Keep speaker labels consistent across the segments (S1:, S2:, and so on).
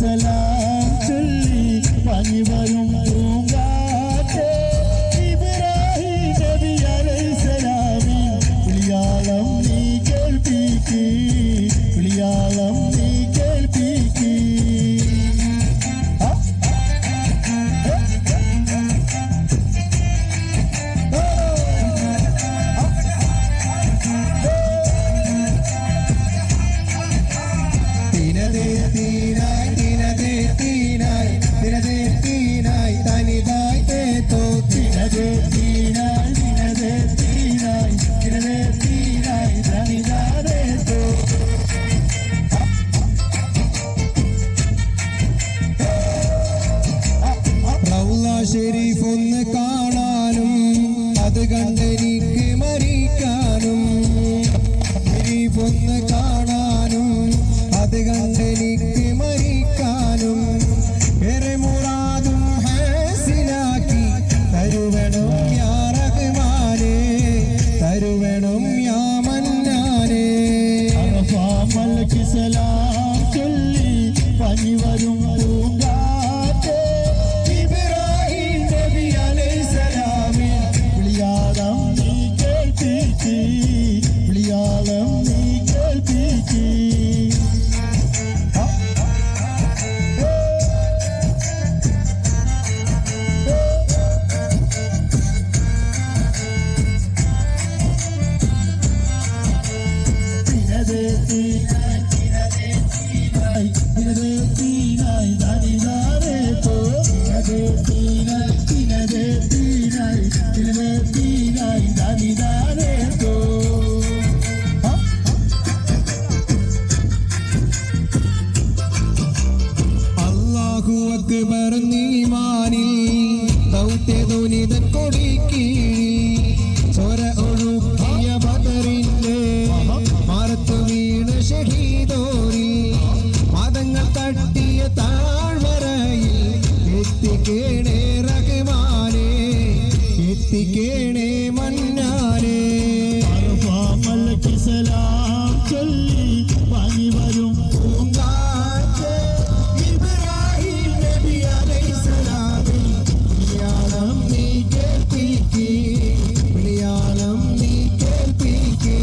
S1: സലാം ചൊല്ലി പനി വരും പൂങ്കാറ്റേ ഇബ്രാഹിം നബി അലൈഹിസ്സലാമിൻ വിളിയാളം നീ കേൾപ്പിക്ക് വിളിയാളം നീ കേൾപ്പിക്ക്
S2: ഷെരീഫ് ഒന്ന് കാണാനും അത് കണ്ടെനിക്ക് മരിക്കാനും ഷെരീഫ് ഒന്ന് കാണാനും അത് കണ്ടെനിക്ക് മരിക്കാനും ഏറെ മുറാദും ഹാസിലാക്കി തരുവണം യാ റഹ്മാനേ തരുവണം യാ മന്നാനേ
S1: അറഫാ മലക്ക് സലാം ചൊല്ലി പനി വരും പൂങ്കാറ്റേ ഇബ്രാഹിം നബി അലൈഹിസ്സലാമിൻ വിളിയാളം നീ കേൾപ്പിക്ക് വിളിയാളം നീ കേൾപ്പിക്ക്
S2: അല്ലാഹു അക്ബർ നീമാനിൽ ദൗത്യധുനിതൻ കൊടിക്കീഴിൽ ചോര ഒഴുക്കിയ ബദറിന്റെ മറത്തു വീണ് ഷഹീദോരിൽ മതങ്ങൾ തട്ടിയ താഴ്വരയിൽ എത്തിക്കേണേ റഹ്മാനേ എത്തിക്കേണേ മന്നാനേ
S1: അറഫാ മലക്ക് സലാം ചൊല്ലി പനി വരും പൂങ്കാറ്റേ ഇബ്രാഹിം നബി അലൈഹിസ്സലാമിൻ വിളിയാളം നീ കേൾപ്പിക്ക്
S2: വിളിയാളം നീ കേൾപ്പിക്ക്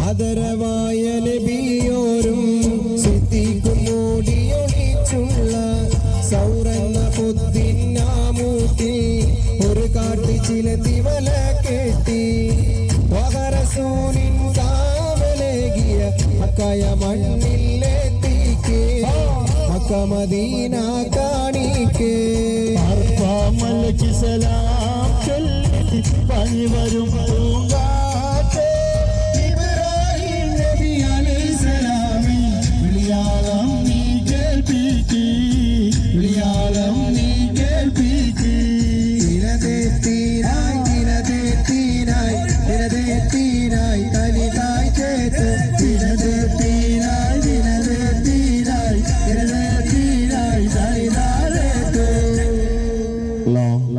S2: ആദരവായ നബിയോരും സിദ്ദീഖും മൂടിയൊളിച്ചുള്ള സൗറന്ന പൊത്തിനാമൂട്ടി ഒരു കാട്ടി ചിലന്തി വല കെട്ടി റസൂലിൻ കാവലേകിയ മക്കയ മണ്ണിലെത്തിക്കേ മക്ക മദീന കാണിക്കേ
S1: അറഫാ മലക്ക് സലാം ചൊല്ലി പനി വരും പൂങ്കാറ്റേ ഇബ്രാഹിം നബി അലൈഹിസ്സലാമിൻ വിളിയാളം നീ കേൾപ്പിക്ക് വിളിയാളം നീ കേൾപ്പിക്ക്
S2: ദിനതെത്തിനായി